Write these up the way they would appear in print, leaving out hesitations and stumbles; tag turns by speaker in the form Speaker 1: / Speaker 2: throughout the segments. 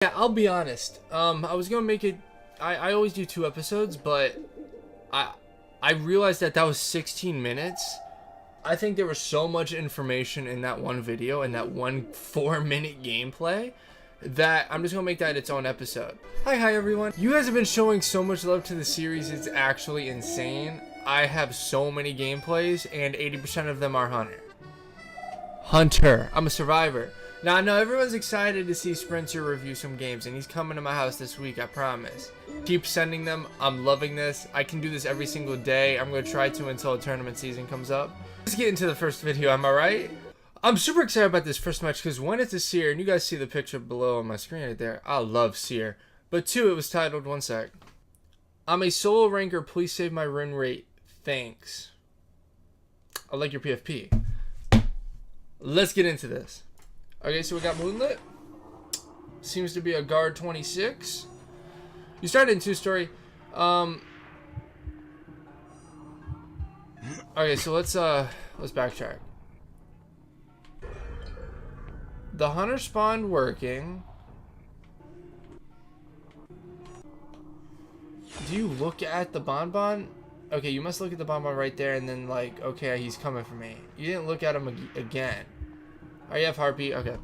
Speaker 1: Yeah, I'll be honest. I was gonna make it. I always do 2 episodes, but I realized that was 16 minutes. I think there was so much information in that one video and that one 4-minute gameplay that I'm just gonna make that its own episode. Hi everyone. You guys have been showing so much love to the series. It's actually insane. I have so many gameplays and 80% of them are Hunter. I'm a survivor. Now, I know everyone's excited to see Sprinter review some games, and he's coming to my house this week, I promise. Keep sending them. I'm loving this. I can do this every single day. I'm going to try to until the tournament season comes up. Let's get into the first video, am I right? I'm super excited about this first match because 1, it's a Seer, and you guys see the picture below on my screen right there. I love Seer. But 2, it was titled, one sec. I'm a solo ranker. Please save my win rate. Thanks. I like your PFP. Let's get into this. Okay, so we got Moonlit. Seems to be a guard 26. You started in 2-story. Okay, so let's backtrack. The hunter spawned working. Do you look at the bonbon? Okay, you must look at the bonbon right there and then like, okay, he's coming for me. You didn't look at him again. Oh, you have heartbeat. Okay.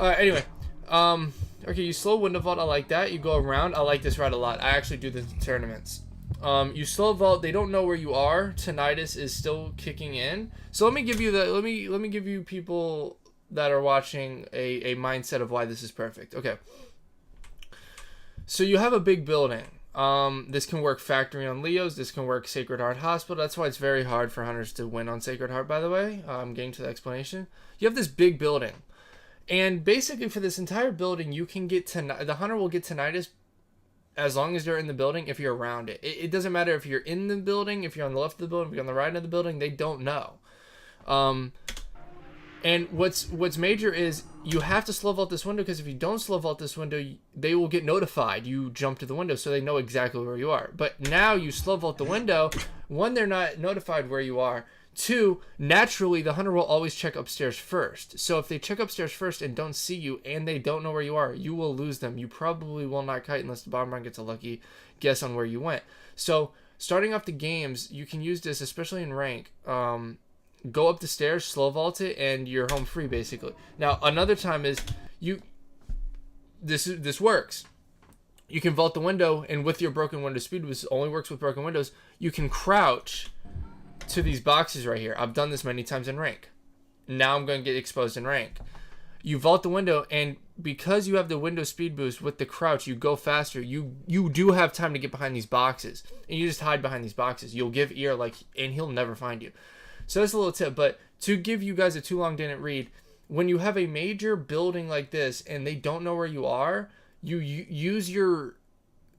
Speaker 1: Anyway. Okay, you slow window vault. I like that. You go around. I like this route a lot. I actually do this in tournaments. You slow vault. They don't know where you are. Tinnitus is still kicking in. So let me give you the. Let me give you people that are watching a mindset of why this is perfect. Okay. So you have a big building. This can work factory on Leos. This can work Sacred Heart Hospital. That's why it's very hard for hunters to win on Sacred Heart, by the way. I'm getting to the explanation. You have this big building. And basically for this entire building, you can get the hunter will get tinnitus as long as they're in the building if you're around it. It doesn't matter if you're in the building, if you're on the left of the building, if you're on the right of the building, they don't know. And what's major is you have to slow vault this window because if you don't slow vault this window, they will get notified you jump to the window so they know exactly where you are. But now you slow vault the window. 1, they're not notified where you are. 2, naturally the hunter will always check upstairs first. So if they check upstairs first and don't see you and they don't know where you are, you will lose them. You probably will not kite unless the bomb run gets a lucky guess on where you went. So starting off the games, you can use this, especially in rank. Go up the stairs, slow vault it, and you're home free basically. Now another time is this works. You can vault the window, and with your broken window speed, which only works with broken windows, you can crouch to these boxes right here. I've done this many times in rank. Now I'm going to get exposed in rank. You vault the window, and because you have the window speed boost with the crouch, you go faster. You do have time to get behind these boxes, and you just hide behind these boxes. You'll give ear and he'll never find you. So that's a little tip, but to give you guys a too long didn't read, when you have a major building like this and they don't know where you are, you use your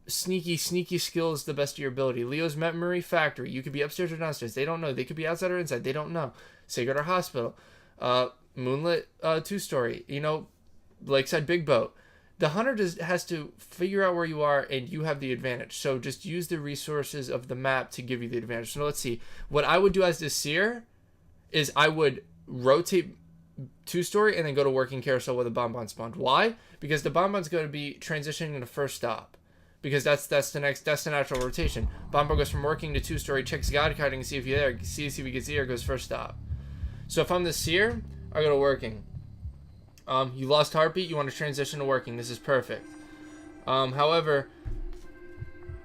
Speaker 1: sneaky skills the best of your ability. Leo's memory factory. You could be upstairs or downstairs. They don't know. They could be outside or inside. They don't know. Sacred Heart Hospital. Moonlit 2-story. You know, Lakeside Big Boat. The hunter just has to figure out where you are and you have the advantage. So just use the resources of the map to give you the advantage. So let's see. What I would do as this Seer is I would rotate 2-story and then go to working carousel where the bonbon spawned. Why? Because the bonbon's going to be transitioning to first stop. Because that's the natural rotation. Bonbon goes from working to 2-story, checks God kiting to see if you're there, see if he gets here, goes first stop. So if I'm the Seer, I go to working. You lost heartbeat, you want to transition to working. This is perfect. However,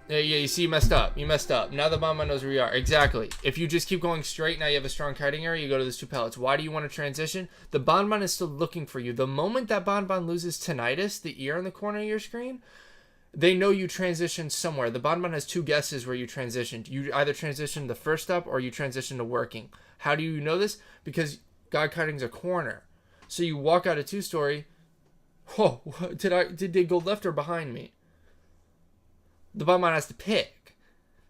Speaker 1: yeah, you see you messed up. You messed up. Now the bonbon knows where you are. Exactly. If you just keep going straight, now you have a strong kiting area, you go to those 2 pellets. Why do you want to transition? The bonbon is still looking for you. The moment that bonbon loses tinnitus, the ear in the corner of your screen, they know you transitioned somewhere. The bonbon has 2 guesses where you transitioned. You either transitioned the first stop or you transitioned to working. How do you know this? Because God kiting's a corner. So you walk out of 2-story. Oh, did they go left or behind me? The bonbon has to pick.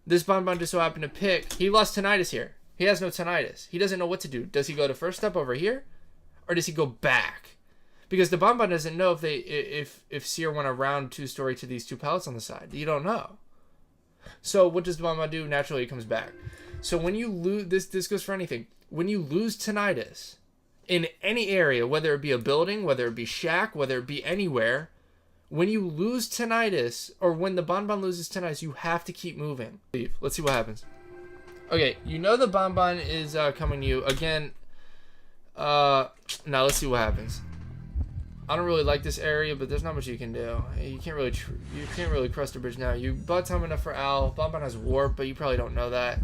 Speaker 1: This bonbon just so happened to pick. He lost tinnitus here. He has no tinnitus. He doesn't know what to do. Does he go to first step over here? Or does he go back? Because the bonbon doesn't know if Seer went around 2-story to these 2 pallets on the side. You don't know. So what does the bonbon do? Naturally, it comes back. So when you lose, this goes for anything. When you lose tinnitus in any area, whether it be a building, whether it be shack, whether it be anywhere, When you lose tinnitus, or when the bonbon loses tinnitus, you have to keep moving. Let's see what happens. Okay, you know the bonbon is coming to you. Again, now let's see what happens. I don't really like this area, but there's not much you can do. You can't really cross the bridge now. You bought time enough for Owl. Bonbon has warp, but you probably don't know that.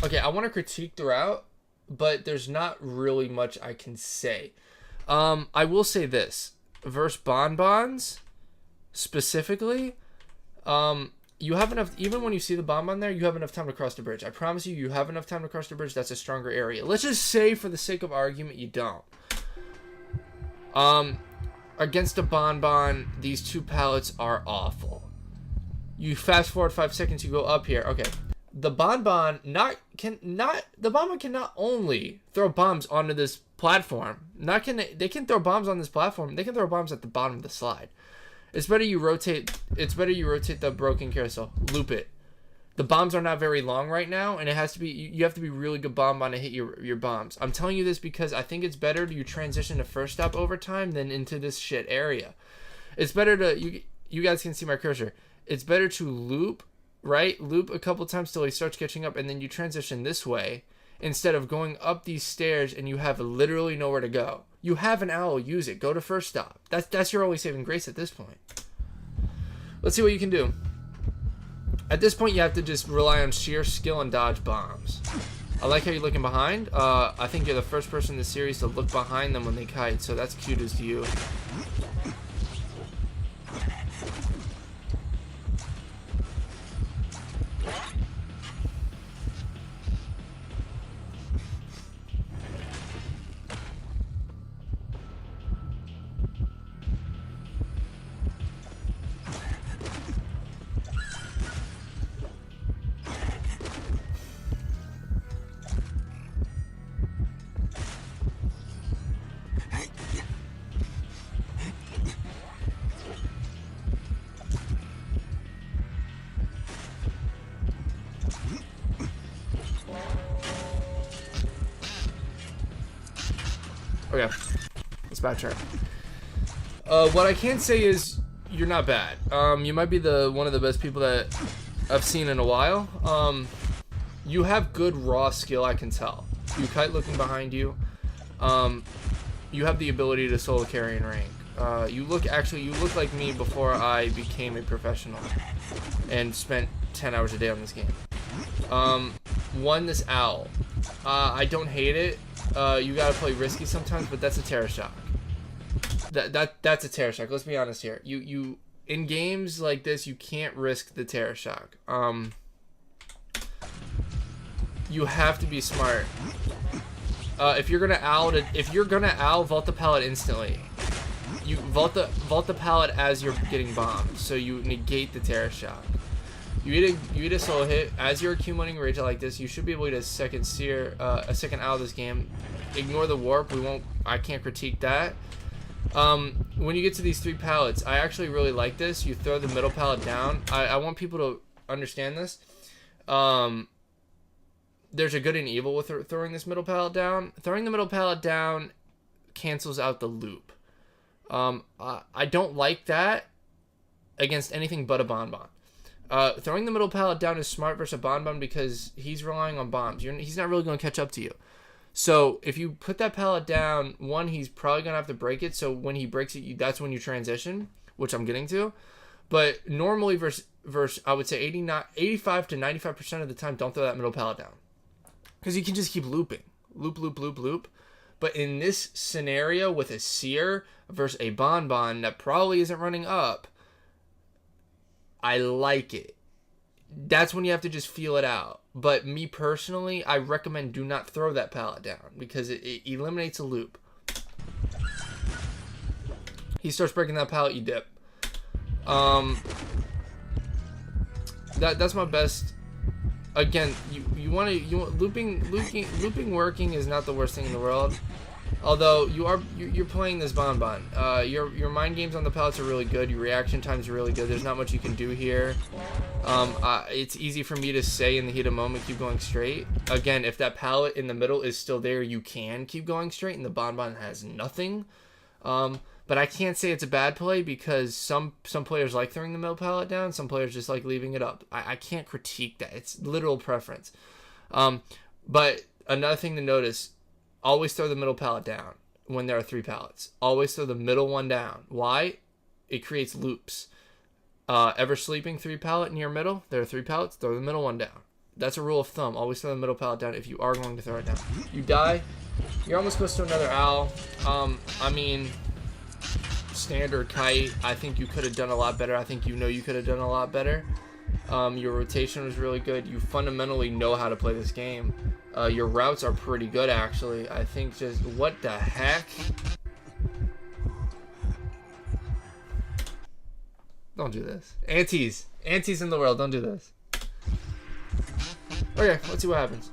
Speaker 1: Okay, I want to critique the route, but there's not really much I can say. I will say this. Versus bonbons, specifically, you have enough, even when you see the bonbon there, you have enough time to cross the bridge. I promise you, you have enough time to cross the bridge. That's a stronger area. Let's just say, for the sake of argument, you don't. Against a bonbon, these two pallets are awful. You fast forward 5 seconds, you go up here. Okay. The bonbon can not only throw bombs onto this platform. They can throw bombs on this platform. They can throw bombs at the bottom of the slide. It's better you rotate the broken carousel. Loop it. The bombs are not very long right now, and it has to be, you have to be really good bonbon to hit your bombs. I'm telling you this because I think it's better to transition to first stop over time than into this shit area. It's better to, you guys can see my cursor. It's better to loop, right? Loop a couple times till he starts catching up, and then you transition this way instead of going up these stairs and you have literally nowhere to go. You have an owl, use it. Go to first stop. That's your only saving grace at this point. Let's see what you can do. At this point, you have to just rely on sheer skill and dodge bombs. I like how you're looking behind. I think you're the first person in the series to look behind them when they kite, so that's cute as you. Okay, let's backtrack. What I can say is you're not bad. You might be one of the best people that I've seen in a while. You have good raw skill, I can tell. You kite looking behind you. You have the ability to solo carry and rank. You look like me before I became a professional and spent 10 hours a day on this game. Won this owl. I don't hate it. You gotta play risky sometimes, but that's a terror shock. That's a terror shock. Let's be honest here. You in games like this, you can't risk the terror shock. You have to be smart. If you're gonna owl, vault the pallet instantly. You vault the pallet as you're getting bombed, so you negate the terror shock. You eat a solo hit as you're accumulating rage like this. You should be able to get a second owl this game. Ignore the warp. I can't critique that. When you get to these 3 pallets, I actually really like this. You throw the middle pallet down. I want people to understand this. There's a good and evil with throwing this middle pallet down. Throwing the middle pallet down cancels out the loop. I don't like that against anything but a bonbon. Throwing the middle pallet down is smart versus a bonbon because he's relying on bombs. He's not really going to catch up to you. So if you put that pallet down, one, he's probably going to have to break it. So when he breaks it, that's when you transition, which I'm getting to. But normally versus I would say 85 to 95% of the time, don't throw that middle pallet down. Because you can just keep looping. Loop, loop, loop, loop. But in this scenario with a seer versus a bonbon that probably isn't running up, I like it. That's when you have to just feel it out. But me personally, I recommend do not throw that pallet down because it eliminates a loop. He starts breaking that pallet, you dip. That's my best. Again, you want looping working is not the worst thing in the world. Although you're playing this bonbon. Your mind games on the pallets are really good. Your reaction times are really good. There's not much you can do here. It's easy for me to say in the heat of the moment, keep going straight. Again, if that pallet in the middle is still there, you can keep going straight, and the bonbon has nothing. But I can't say it's a bad play because some players like throwing the middle pallet down. Some players just like leaving it up. I can't critique that. It's literal preference. But another thing to notice, always throw the middle pallet down when there are 3 pallets. Always throw the middle one down. Why? It creates loops. Ever sleeping 3 pallet in your middle? There are 3 pallets. Throw the middle one down. That's a rule of thumb. Always throw the middle pallet down if you are going to throw it down. You die. You're almost close to another owl. I mean, standard Kite. I think you could have done a lot better. I think you could have done a lot better. Your rotation was really good. You fundamentally know how to play this game. Your routes are pretty good, actually. I think just... What the heck? Don't do this. Antes in the world, don't do this. Okay, let's see what happens.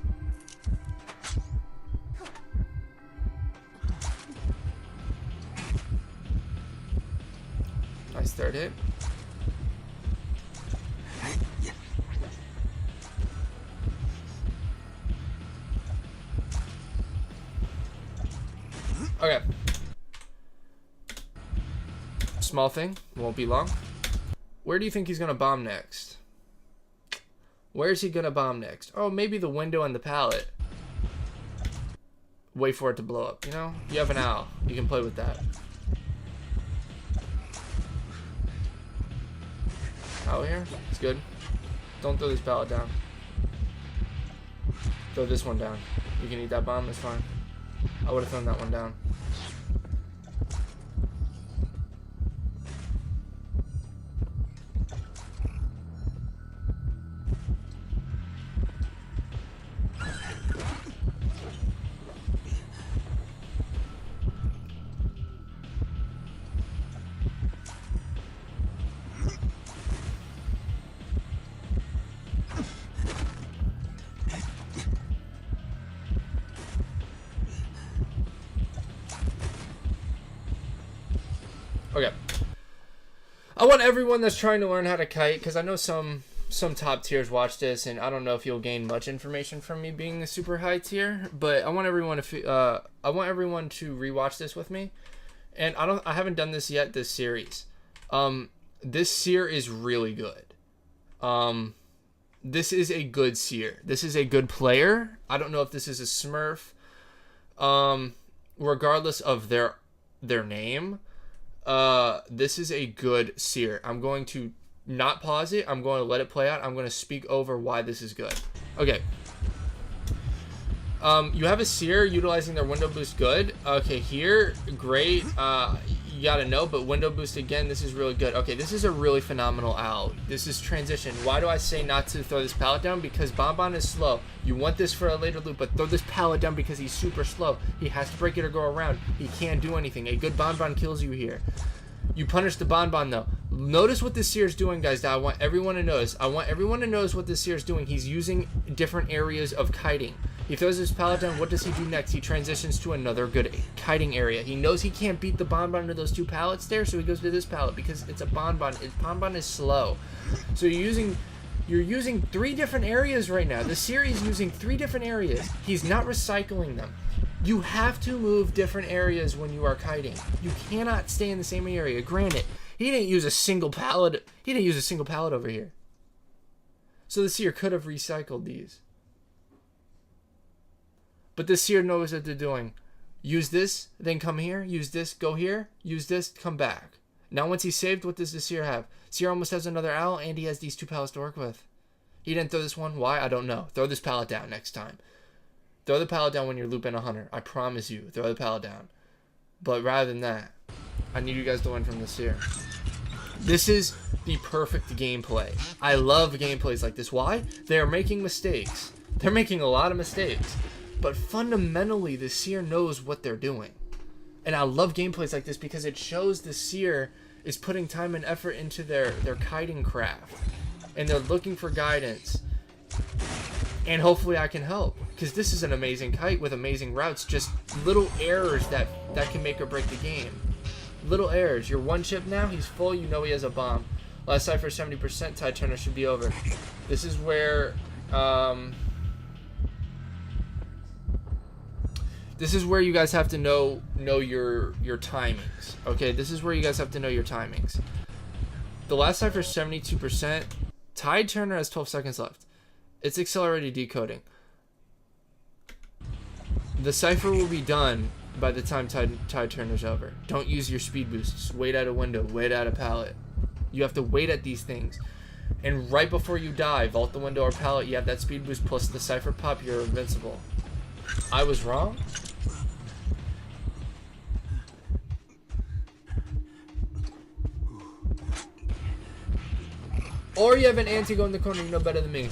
Speaker 1: Nice third hit. Okay. Small thing, won't be long. Where do you think he's gonna bomb next? Where's he gonna bomb next? Oh, maybe the window and the pallet. Wait for it to blow up, you know? You have an owl. You can play with that. Owl here? It's good. Don't throw this pallet down. Throw this one down. You can eat that bomb, it's fine. I would have thrown that one down. Okay. I want everyone that's trying to learn how to kite, because I know some top tiers watch this, and I don't know if you'll gain much information from me being a super high tier, but I want everyone to rewatch this with me. And I haven't done this yet this series. This seer is really good. This is a good seer. This is a good player. I don't know if this is a Smurf. Regardless of their name, this is a good seer. I'm going to not pause it. I'm going to let it play out. I'm going to speak over why this is good. Okay. You have a seer utilizing their window boost good. Okay, here, great. You gotta know, but window boost again, this is really good. Okay, this is a really phenomenal owl. This is transition. Why do I say not to throw this pallet down? Because Bonbon is slow. You want this for a later loop, but throw this pallet down because he's super slow. He has to break it or go around. He can't do anything. A good Bonbon kills you here. You punish the Bonbon though. Notice what this seer is doing, guys. That I want everyone to notice. I want everyone to notice what this seer is doing. He's using different areas of kiting. He throws his pallet down. What does he do next? He transitions to another good kiting area. He knows he can't beat the Bonbon to those 2 pallets there, so he goes to this pallet because it's a Bonbon. Bonbon is slow. So you're using 3 different areas right now. The series is using 3 different areas. He's not recycling them. You have to move different areas when you are kiting. You cannot stay in the same area. Granted, he didn't use a single pallet. He didn't use a single pallet over here. So the seer could have recycled these. But the seer knows what they're doing. Use this, then come here. Use this, go here. Use this, come back. Now once he's saved, what does the seer have? Seer almost has another owl, and he has these 2 pallets to work with. He didn't throw this one. Why? I don't know. Throw this pallet down next time. Throw the pallet down when you're looping a hunter. I promise you. Throw the pallet down. But rather than that, I need you guys to learn from the seer. This is the perfect gameplay. I love gameplays like this. Why? They are making mistakes. They're making a lot of mistakes. But fundamentally, the seer knows what they're doing. And I love gameplays like this because it shows the seer is putting time and effort into their kiting craft. And they're looking for guidance. And hopefully I can help, because this is an amazing kite with amazing routes. Just little errors that can make or break the game. Little errors. You're one chip now. He's full. You know he has a bomb. Last cipher 70%. Tide turner should be over. This is where you guys have to know your timings. Okay, this is where you guys have to know your timings. The last cipher is 72%. Tide turner has 12 seconds left. It's accelerated decoding. The cipher will be done by the time tide turner's over. Don't use your speed boosts. Wait at a window. Wait at a pallet. You have to wait at these things. And right before you die, vault the window or pallet, you have that speed boost plus the cipher pop, you're invincible. I was wrong? Or you have an anti-go in the corner, you know better than me.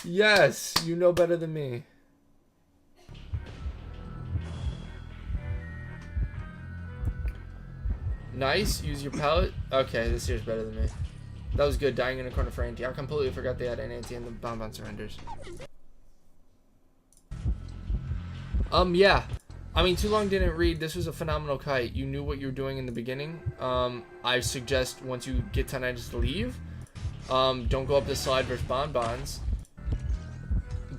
Speaker 1: Yes, you know better than me. Nice, use your pallet. Okay, this here's better than me. That was good, dying in a corner for anti. I completely forgot they had an anti in the bonbon surrenders. Yeah. I mean, too long didn't read. This was a phenomenal kite. You knew what you were doing in the beginning. I suggest once you get 10 items to leave. Don't go up the slide versus bonbons.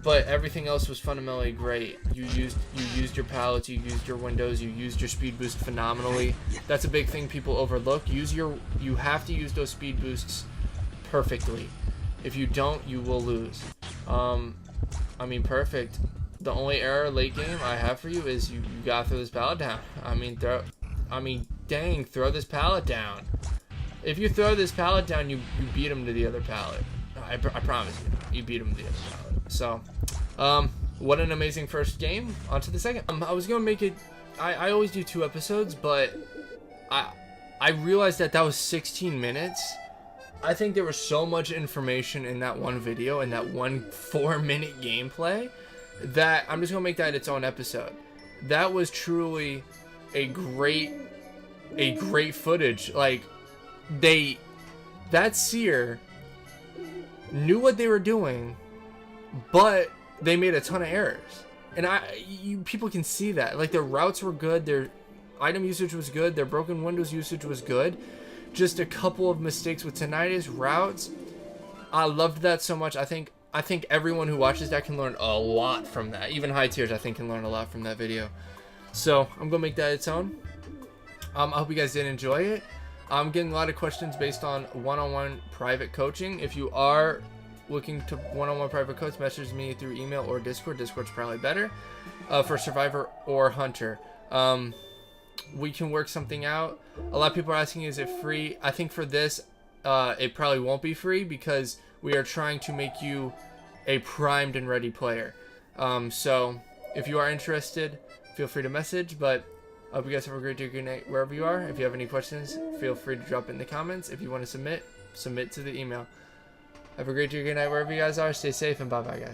Speaker 1: But everything else was fundamentally great. You used your pallets, you used your windows, you used your speed boost phenomenally. That's a big thing people overlook. You have to use those speed boosts perfectly. If you don't, you will lose. I mean, perfect. The only error late game I have for you is you gotta throw this pallet down. Dang, throw this pallet down. If you throw this pallet down, you beat him to the other pallet. I promise you beat him to the other pallet. So, what an amazing first game. On to the second. I was gonna make it. I always do 2 episodes, but I realized that was 16 minutes. I think there was so much information in that one video and that one 4-minute gameplay that I'm just gonna make that its own episode. That was truly a great footage. Like that seer knew what they were doing, but they made a ton of errors, and people can see that. Like, their routes were good, their item usage was good, their broken windows usage was good. Just a couple of mistakes with tinnitus, routes. I loved that so much. I think everyone who watches that can learn a lot from that. Even high tiers, I think, can learn a lot from that video. So I'm gonna make that its own. I hope you guys did enjoy it. I'm getting a lot of questions based on one-on-one private coaching. If you are looking to one-on-one private coach, message me through email or Discord. Discord's probably better for Survivor or Hunter. We can work something out. A lot of people are asking, is it free? I think for this, it probably won't be free because we are trying to make you a primed and ready player. So if you are interested, feel free to message. But I hope you guys have a great day, good night, wherever you are. If you have any questions, feel free to drop in the comments. If you want to submit to the email. Have a great day, good night, wherever you guys are. Stay safe, and bye-bye, guys.